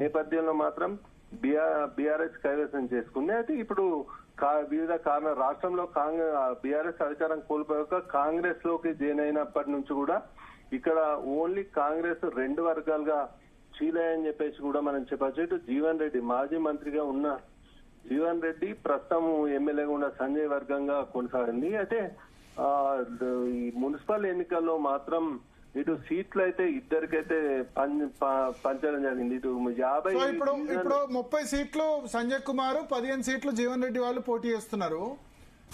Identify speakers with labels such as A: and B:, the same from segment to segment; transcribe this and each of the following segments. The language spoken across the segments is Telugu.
A: నేపథ్యంలో మాత్రం బీఆర్ఎస్ కైవసం చేసుకుంది. అయితే ఇప్పుడు వివిధ కారణాలు రాష్ట్రంలో బీఆర్ఎస్ అధికారం కోల్పోయాక కాంగ్రెస్ లోకి జాయిన్ అయినప్పటి నుంచి కూడా ఇక్కడ ఓన్లీ కాంగ్రెస్ రెండు వర్గాలుగా చీలాయని చెప్పేసి కూడా మనం చెప్పచ్చు. ఇటు జీవన్ రెడ్డి మాజీ మంత్రిగా ఉన్న జీవన్ రెడ్డి ప్రస్తుతం ఎమ్మెల్యేగా ఉన్న సంజయ్ వర్గంగా కొనసాగింది. అయితే ఈ మున్సిపల్ ఎన్నికల్లో మాత్రం ఇటు సీట్లు అయితే ఇద్దరికైతే పంచడం జరిగింది. ఇటు 50
B: ఇప్పుడు 30 సీట్లు సంజయ్ కుమార్, 15 సీట్లు జీవన్ రెడ్డి వాళ్ళు పోటీ చేస్తున్నారు.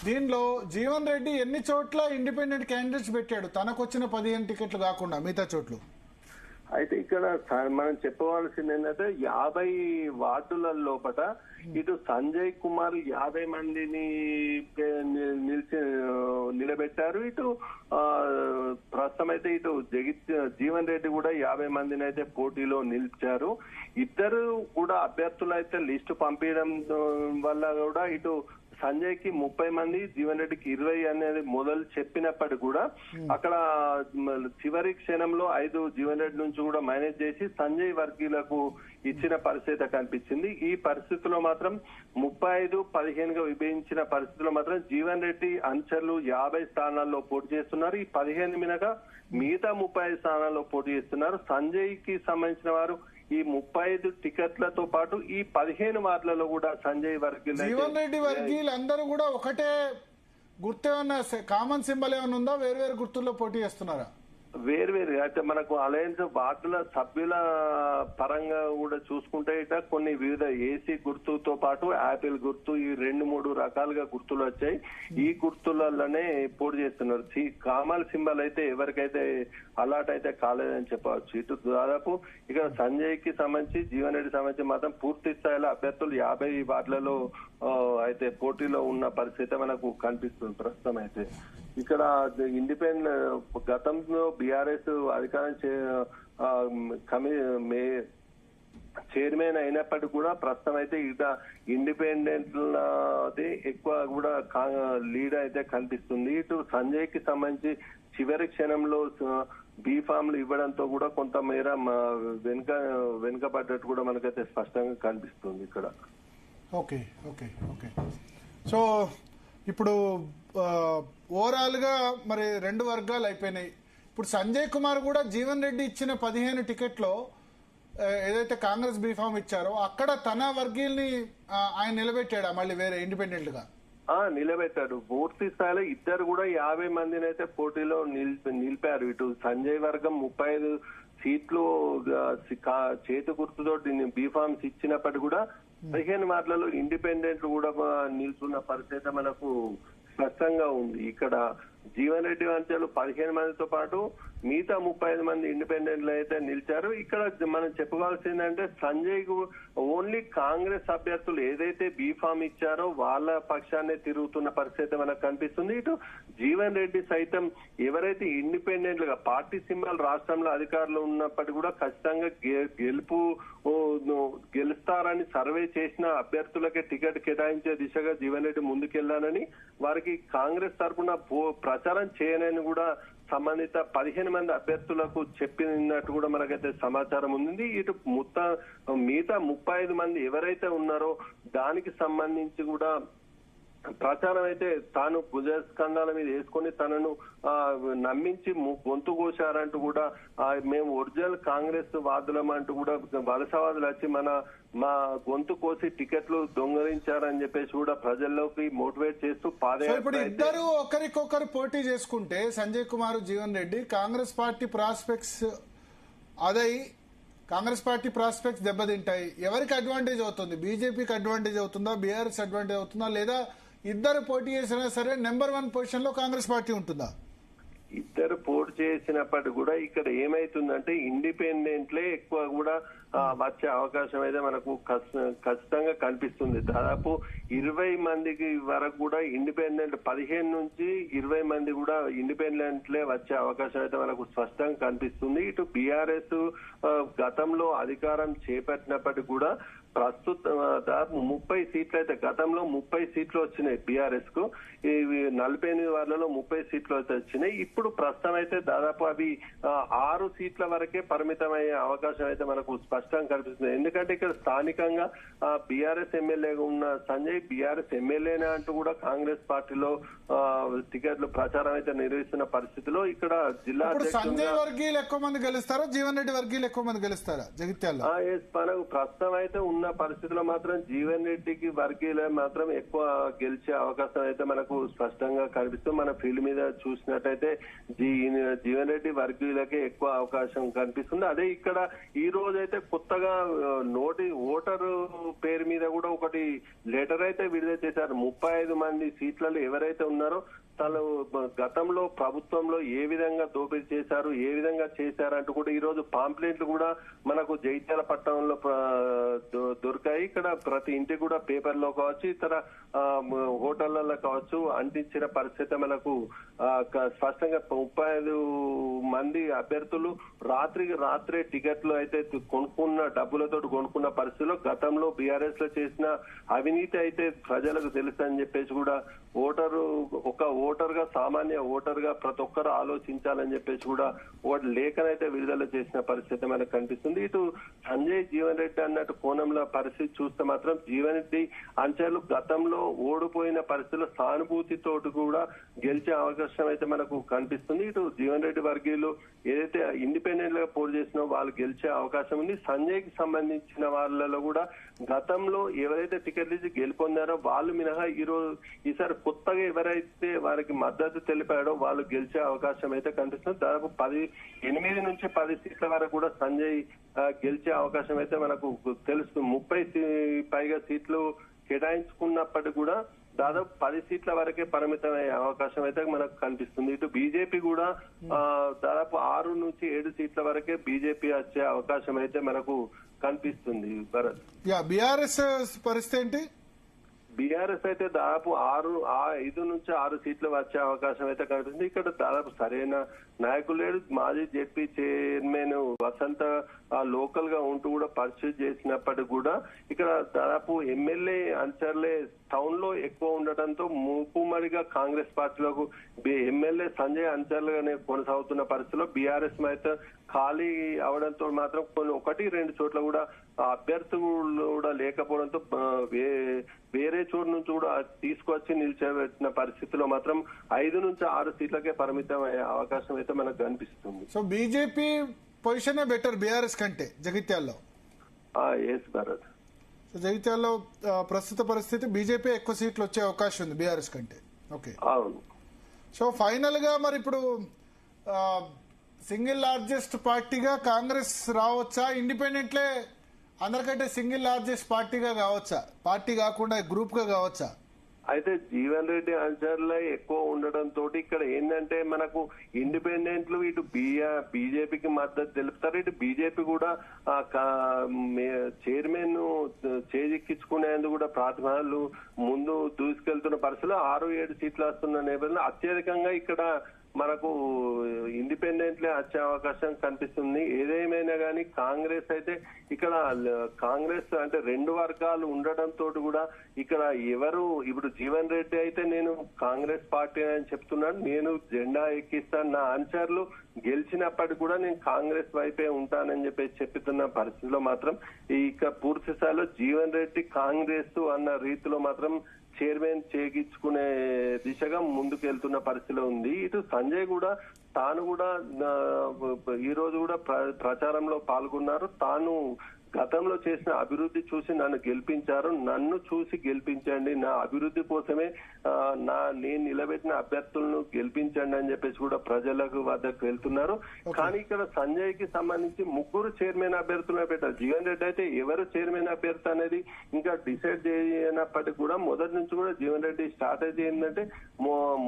B: దీనిలో జీవన్ రెడ్డి ఎన్ని చోట్ల ఇండిపెండెంట్ క్యాండిడేట్స్ పెట్టాడు తనకు వచ్చిన 15 టికెట్లు కాకుండా మిగతా చోట్లు?
A: అయితే ఇక్కడ మనం చెప్పవలసింది ఏంటంటే 50 వార్డుల లోపల ఇటు సంజయ్ కుమార్ 50 మందిని నిలబెట్టారు. ఇటు ప్రస్తుతం అయితే ఇటు జీవన్ రెడ్డి కూడా 50 మందిని అయితే పోటీలో నిలిచారు. ఇద్దరు కూడా అభ్యర్థులు అయితే లిస్టు పంపించడం వల్ల కూడా ఇటు సంజయ్ కి 30 మంది, జీవన్ రెడ్డికి 20 అనేది మొదలు చెప్పినప్పటికీ కూడా అక్కడ చివరి క్షణంలో 5 జీవన్ రెడ్డి నుంచి కూడా మేనేజ్ చేసి సంజయ్ వర్గీయులకు ఇచ్చిన పరిస్థితి కనిపించింది. ఈ పరిస్థితిలో మాత్రం 35-15గా విభజించిన పరిస్థితిలో మాత్రం జీవన్ రెడ్డి అనుచరులు 50 స్థానాల్లో పోటీ చేస్తున్నారు. ఈ 15 మినగా మిగతా 35 స్థానాల్లో పోటీ చేస్తున్నారు. సంజయ్ కి సంబంధించిన వారు ఈ 35 టికెట్లతో పాటు ఈ 15 వార్డులలో కూడా సంజయ్ వర్గీయులు,
B: జీవన్ రెడ్డి వర్గీయులు అందరూ కూడా ఒకటే గుర్తు ఏమన్నా కామన్ సింబల్ ఏమైనా ఉందా? వేరు వేరు గుర్తుల్లో పోటీ చేస్తున్నారా?
A: వేరు అయితే మనకు అలయన్స్ వార్డుల సభ్యుల పరంగా కూడా చూసుకుంటే ఇట కొన్ని వివిధ ఏసీ గుర్తుతో పాటు యాపిల్ గుర్తు, ఈ 2-3 రకాలుగా గుర్తులు వచ్చాయి. ఈ గుర్తులలోనే పోటీ చేస్తున్నారు. కామన్ సింబల్ అయితే ఎవరికైతే అలాట్ అయితే కాలేదని చెప్పవచ్చు. ఇటు దాదాపు ఇక సంజయ్ కి సంబంధించి జీవన్ రెడ్డి సంబంధించి మాత్రం పూర్తి స్థాయిలో అభ్యర్థులు 50 వార్డులలో అయితే పోటీలో ఉన్న పరిస్థితి మనకు కనిపిస్తుంది ప్రస్తుతం. అయితే ఇక్కడ ఇండిపెండెంట్ గతంలో బీఆర్ఎస్ అధికారం చైర్మన్ అయినప్పటికీ కూడా ప్రస్తుతం అయితే ఇక ఇండిపెండెంట్ ఎక్కువ కూడా లీడ్ అయితే కనిపిస్తుంది. ఇటు సంజయ్ కి సంబంధించి చివరి క్షణంలో బీఫామ్లు ఇవ్వడంతో కూడా కొంతమేర వెనుకబడ్డట్టు కూడా మనకైతే స్పష్టంగా కనిపిస్తుంది ఇక్కడ.
B: ఓకే ఓకే ఓకే సో ఇప్పుడు ఓవరాల్ గా మరి 2 వర్గాలు అయిపోయినాయి. ఇప్పుడు సంజయ్ కుమార్ కూడా జీవన్ రెడ్డి ఇచ్చిన 15 టికెట్లో ఏదైతే కాంగ్రెస్ బీఫామ్ ఇచ్చారో అక్కడ తన వర్గీయుల్ని ఆయన నిలబెట్టాడా మళ్ళీ వేరే ఇండిపెండెంట్ గా?
A: నిలబెట్టాడు. పూర్తి స్థాయిలో ఇద్దరు కూడా 50 మందిని అయితే పోటీలో నిలిపారు. ఇటు సంజయ్ వర్గం 35 సీట్లు చేతి గుర్తుతో బీఫామ్స్ ఇచ్చినప్పటికీ కూడా 15 వార్డులలో ఇండిపెండెంట్ కూడా నిలుచున్న పరిస్థితి మనకు స్పష్టంగా ఉంది. ఇక్కడ జీవన్ రెడ్డి వంచలు 15 మందితో పాటు మిగతా 35 మంది ఇండిపెండెంట్లు అయితే నిలిచారు. ఇక్కడ మనం చెప్పుకోవాల్సిందంటే సంజయ్ ఓన్లీ కాంగ్రెస్ అభ్యర్థులు ఏదైతే బీఫామ్ ఇచ్చారో వాళ్ళ పక్షాన్ని తిరుగుతున్న పరిస్థితి మనకు కనిపిస్తుంది. ఇటు జీవన్ రెడ్డి సైతం ఎవరైతే ఇండిపెండెంట్ గా పార్టీ సింబల్ రాష్ట్రంలో అధికారులు ఉన్నప్పటికీ కూడా ఖచ్చితంగా గెలుస్తారని సర్వే చేసిన అభ్యర్థులకే టికెట్ కేటాయించే దిశగా జీవన్ రెడ్డి ముందుకెళ్లానని వారికి కాంగ్రెస్ తరఫున ప్రచారం చేయనని కూడా సంబంధిత 15 మంది అభ్యర్థులకు చెప్పినట్టు కూడా మనకైతే సమాచారం ఉంది. ఇటు మిగతా 35 మంది ఎవరైతే ఉన్నారో దానికి సంబంధించి కూడా ప్రచారం అయితే తాను భుజస్కంధాల మీద వేసుకొని తనను నమ్మించి గొంతు కోశారంటూ కూడా మేము ఒరిజినల్ కాంగ్రెస్ వాదులం అంటూ కూడా వలసవాదులు వచ్చి మా గొంతు కోసి టికెట్లు దొంగలించారని చెప్పేసి కూడా ప్రజల్లోకి మోటివేట్ చేస్తూ
B: ఇప్పుడు ఇద్దరు ఒకరికొకరు పోటీ చేసుకుంటే Sanjay Kumar, Jeevan Reddy Congress party prospects Congress party prospects దెబ్బతింటాయి. ఎవరికి అడ్వాంటేజ్ అవుతుంది? బీజేపీకి అడ్వాంటేజ్ అవుతుందా? బీఆర్ఎస్ అడ్వాంటేజ్ అవుతుందా? లేదా ఇద్దరు పోటీ చేసినా సరే నెంబర్ 1 పొజిషన్ లో కాంగ్రెస్ పార్టీ ఉంటుందా?
A: ఇద్దరు పోటీ చేసినప్పటికీ కూడా ఇక్కడ ఏమైతుందంటే ఇండిపెండెంట్లే ఎక్కువ కూడా వచ్చే అవకాశం అయితే మనకు ఖచ్చితంగా కనిపిస్తుంది. దాదాపు 20 మందికి వరకు కూడా ఇండిపెండెంట్ 15 నుంచి 20 మంది కూడా ఇండిపెండెంట్లే వచ్చే అవకాశం అయితే మనకు స్పష్టంగా కనిపిస్తుంది. ఇటు బీఆర్ఎస్ గతంలో అధికారం చేపట్టినప్పటికీ కూడా ప్రస్తుతం దాదాపు 30 సీట్లు అయితే గతంలో 30 సీట్లు వచ్చినాయి బీఆర్ఎస్ కు. 48 వార్డులలో 30 సీట్లు అయితే వచ్చినాయి. ఇప్పుడు ప్రస్తుతం అయితే దాదాపు అవి 6 సీట్ల వరకే పరిమితమయ్యే అవకాశం అయితే మనకు స్పష్టంగా కనిపిస్తుంది. ఎందుకంటే ఇక్కడ స్థానికంగా బీఆర్ఎస్ ఎమ్మెల్యేగా ఉన్న సంజయ్ బీఆర్ఎస్ ఎమ్మెల్యేనే అంటూ కూడా కాంగ్రెస్ పార్టీలో టికెట్లు ప్రచారం అయితే నిర్వహిస్తున్న పరిస్థితిలో ఇక్కడ జిల్లా
B: సంజయ్ వర్గీయులు ఎక్కువ మంది గెలుస్తారా, జీవన్ రెడ్డి వర్గీయులు ఎక్కువ మంది గెలుస్తారా జగిత్యాల?
A: మనకు ప్రస్తుతం అయితే ఉన్న పరిస్థితిలో మాత్రం జీవన్ రెడ్డికి వర్గీయులే మాత్రం ఎక్కువ గెలిచే అవకాశం అయితే మనకు స్పష్టంగా కనిపిస్తుంది. మన ఫీల్డ్ మీద చూసినట్టయితే జీవన్ రెడ్డి వర్గీయులకే ఎక్కువ అవకాశం కనిపిస్తుంది. అదే ఇక్కడ ఈ రోజు అయితే కొత్తగా ఓటరు పేరు మీద కూడా ఒకటి లెటర్ అయితే విడుదల చేశారు. 35 మంది సీట్లలో ఎవరైతే ఉన్నారో తను గతంలో ప్రభుత్వంలో ఏ విధంగా దోపిడీ చేశారు, ఏ విధంగా చేశారంటూ కూడా ఈ రోజు పాంప్లెంట్లు కూడా మనకు జగిత్యాల పట్టణంలో దొరికాయి. ఇక్కడ ప్రతి ఇంటికి కూడా పేపర్లో కావచ్చు, ఇతర హోటళ్లలో కావచ్చు అంటించిన పరిస్థితి మనకు స్పష్టంగా 35 మంది అభ్యర్థులు రాత్రే టికెట్లు అయితే కొనుక్కున్న డబ్బులతో కొనుక్కున్న పరిస్థితిలో గతంలో బీఆర్ఎస్ లో చేసిన అవినీతి అయితే ప్రజలకు తెలుసు అని చెప్పేసి కూడా ఓటర్ గా సామాన్య ఓటర్ గా ప్రతి ఒక్కరు ఆలోచించాలని చెప్పేసి కూడా లేఖనైతే విడుదల చేసిన పరిస్థితి మనకు కనిపిస్తుంది. ఇటు సంజయ్ జీవన్ రెడ్డి అన్నట్టు కోణంలో పరిస్థితి చూస్తే మాత్రం జీవన్ రెడ్డి అంచెలు గతంలో ఓడిపోయిన పరిస్థితుల్లో సానుభూతితోటి కూడా గెలిచే అవకాశం అయితే మనకు కనిపిస్తుంది. ఇటు జీవన్ రెడ్డి వర్గీయులు ఏదైతే ఇండిపెండెంట్ గా పోటీ చేసినో వాళ్ళు గెలిచే అవకాశం ఉంది. సంజయ్ కి సంబంధించిన వాళ్ళలో కూడా గతంలో ఎవరైతే టికెట్లు ఇచ్చి గెలుపొందారో వాళ్ళు మినహా ఈసారి కొత్తగా ఎవరైతే వారికి మద్దతు తెలిపాడో వాళ్ళు గెలిచే అవకాశం అయితే కనిపిస్తుంది. దాదాపు 8 నుంచి 10 సీట్ల వరకు కూడా సంజయ్ గెలిచే అవకాశం అయితే మనకు తెలుస్తుంది. 30 పైగా సీట్లు కేటాయించుకున్నప్పటికీ కూడా దాదాపు 10 సీట్ల వరకే పరిమితమయ్యే అవకాశం అయితే మనకు కనిపిస్తుంది. ఇటు బీజేపీ కూడా దాదాపు 6 నుంచి 7 సీట్ల వరకే బీజేపీ వచ్చే అవకాశం అయితే మనకు కనిపిస్తుంది. భరత్,
B: బీఆర్ఎస్ పరిస్థితి ఏంటి?
A: బీఆర్ఎస్ అయితే దాదాపు 5 నుంచి 6 సీట్లు వచ్చే అవకాశం అయితే కనిపిస్తుంది. ఇక్కడ దాదాపు సరైన నాయకులు లేడు. మాజీ జెడ్పీ చైర్మన్ వసంత లోకల్ గా ఉంటూ కూడా పర్చేజ్ చేసినప్పటికీ కూడా ఇక్కడ దాదాపు ఎమ్మెల్యే అంచర్లే టౌన్ లో ఎక్కువ ఉండటంతో మూకుమ్మడిగా కాంగ్రెస్ పార్టీలకు ఎమ్మెల్యే సంజయ్ అంచర్లుగానే కొనసాగుతున్న పరిస్థితిలో బీఆర్ఎస్ అయితే ఖాళీ అవడంతో మాత్రం 1-2 చోట్ల కూడా అభ్యర్థులు కూడా లేకపోవడంతో వేరే చోటు నుంచి కూడా తీసుకొచ్చి నిలిచబెట్టిన పరిస్థితిలో మాత్రం 5 నుంచి 6 సీట్లకే పరిమితం అయ్యే అవకాశం అయితే మనకు కనిపిస్తుంది.
B: So BJP position better BRS కంటే జగిత్యాల్లో.
A: ఎస్ భరత్,
B: సో జగిత్యాల్లో ప్రస్తుత పరిస్థితి బీజేపీ ఎక్కువ సీట్లు వచ్చే అవకాశం ఉంది బీఆర్ఎస్ కంటే. ఓకే,
A: అవును.
B: సో ఫైనల్ గా మరి ఇప్పుడు సింగిల్ లార్జెస్ట్ పార్టీగా కాంగ్రెస్ రావచ్చా, ఇండిపెండెంట్లే అందరికంటే సింగిల్ లార్జెస్ట్ పార్టీగా కావచ్చా, పార్టీ కాకుండా గ్రూప్ గా కావచ్చా?
A: అయితే జీవన్ రెడ్డి అంచర్లే ఎక్కువ ఉండడంతో ఇక్కడ ఏంటంటే మనకు ఇండిపెండెంట్లు ఇటు బీజేపీకి మద్దతు తెలుపుతారు. ఇటు బీజేపీ కూడా చైర్మన్ చేజిక్కించుకునేందుకు కూడా ప్రాతిభాలు ముందు దూసుకెళ్తున్న పరిస్థితుల్లో 6-7 సీట్లు వస్తున్న నేపథ్యంలో అత్యధికంగా ఇక్కడ మనకు ఇండిపెండెంట్లే వచ్చే అవకాశం కనిపిస్తుంది. ఏదేమైనా కానీ కాంగ్రెస్ అయితే ఇక్కడ కాంగ్రెస్ అంటే 2 వర్గాలు ఉండడంతో కూడా ఇక్కడ ఇప్పుడు జీవన్ రెడ్డి అయితే నేను కాంగ్రెస్ పార్టీ అని చెప్తున్నాను, నేను జెండా ఎక్కిస్తాను, నా అనుచరులు గెలిచినప్పటికీ కూడా నేను కాంగ్రెస్ వైపే ఉంటానని చెప్పేసి చెప్తున్న పరిస్థితిలో మాత్రం ఇక పూర్తి స్థాయిలో జీవన్ రెడ్డి కాంగ్రెస్ అన్న రీతిలో మాత్రం చైర్మన్ చేయించుకునే దిశగా ముందుకు వెళ్తున్న పరిస్థితిలో ఉంది. ఇటు సంజయ్ కూడా తాను కూడా ఈ రోజు కూడా ప్రచారంలో పాల్గొన్నారు. తాను గతంలో చేసిన అభివృద్ధి చూసి నన్ను గెలిపించారు, నన్ను చూసి గెలిపించండి, నా అభివృద్ధి కోసమే నేను నిలబెట్టిన అభ్యర్థులను గెలిపించండి అని చెప్పేసి కూడా ప్రజలకు వద్దకు వెళ్తున్నారు. కానీ ఇక్కడ సంజయ్ కి సంబంధించి 3 చైర్మన్ అభ్యర్థులను పెట్టారు. జీవన్ రెడ్డి అయితే ఎవరు చైర్మన్ అభ్యర్థి అనేది ఇంకా డిసైడ్ చేయనప్పటికీ కూడా మొదటి నుంచి కూడా జీవన్ రెడ్డి స్ట్రాటజీ ఏంటంటే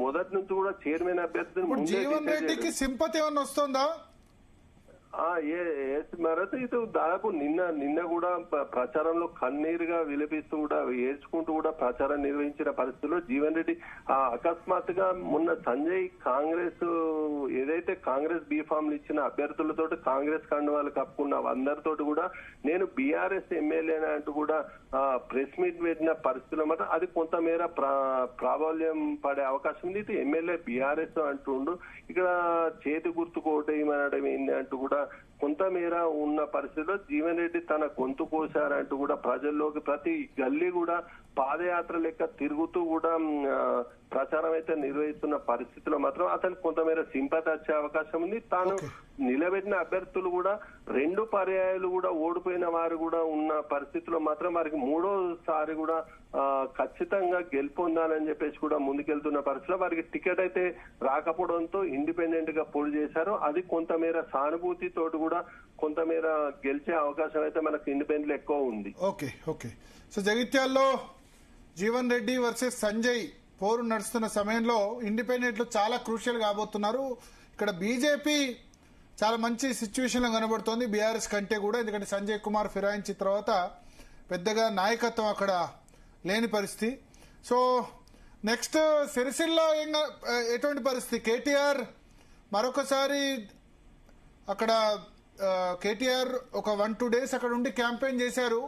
A: మొదటి నుంచి కూడా చైర్మన్ అభ్యర్థులు
B: జీవన్ రెడ్డికి సింపతి ఏమన్నా వస్తుందా?
A: భరత్, ఇటు దాదాపు నిన్న కూడా ప్రచారంలో కన్నీరుగా విలపిస్తూ కూడా ఏడ్చుకుంటూ కూడా ప్రచారం నిర్వహించిన పరిస్థితుల్లో జీవన్ రెడ్డి అకస్మాత్తుగా మొన్న సంజయ్ కాంగ్రెస్ ఏదైతే కాంగ్రెస్ బీఫామ్లు ఇచ్చిన అభ్యర్థులతో కాంగ్రెస్ కండువాలు కప్పుకున్న అందరితోటి కూడా నేను బీఆర్ఎస్ ఎమ్మెల్యే అంటూ కూడా ప్రెస్ మీట్ పెట్టిన పరిస్థితుల్లో మాత్రం అది కొంతమేర ప్రాబల్యం పడే అవకాశం ఉంది. ఇది ఎమ్మెల్యే బీఆర్ఎస్ అంటుండు, ఇక్కడ చేతి గుర్తు కోటేయమనడం ఏంటి అంటూ కూడా కొంతమేర ఉన్న పరిస్థితిలో జీవన్ రెడ్డి తన గొంతు కోశారంటూ కూడా ప్రజల్లోకి ప్రతి గల్లీ కూడా పాదయాత్ర లెక్క తిరుగుతూ కూడా ప్రచారం అయితే నిర్వహిస్తున్న పరిస్థితిలో మాత్రం అతనికి కొంతమేర సింపతి వచ్చే అవకాశం ఉంది. తాను నిలబెట్టిన అభ్యర్థులు కూడా 2 పర్యాయాలు కూడా ఓడిపోయిన వారు కూడా ఉన్న పరిస్థితిలో మాత్రం వారికి 3వసారి కూడా ఖచ్చితంగా గెలుపొందాలని చెప్పేసి కూడా ముందుకెళ్తున్న పరిస్థితిలో వారికి టికెట్ అయితే రాకపోవడంతో ఇండిపెండెంట్ గా పోటీ చేశారు. అది కొంతమేర సానుభూతి తోటి కూడా కొంతమేర గెలిచే అవకాశం అయితే మనకు ఇండిపెండెంట్ ఎక్కువ ఉంది.
B: ఓకే ఓకే సో జగిత్యాల్లో జీవన్ రెడ్డి వర్సెస్ సంజయ్ పోరు నడుస్తున్న సమయంలో ఇండిపెండెంట్లు చాలా క్రూషియల్ కాబోతున్నారు. ఇక్కడ బీజేపీ చాలా మంచి సిచ్యువేషన్ లో కనబడుతోంది బీఆర్ఎస్ కంటే కూడా. ఎందుకంటే సంజయ్ కుమార్ ఫిరాయించిన తర్వాత పెద్దగా నాయకత్వం అక్కడ లేని పరిస్థితి. సో నెక్స్ట్ సిరిసిల్ల ఎటువంటి పరిస్థితి? కేటీఆర్ మరొకసారి అక్కడ కేటీఆర్ ఒక 1-2 డేస్ అక్కడ ఉండి క్యాంపెయిన్ చేశారు.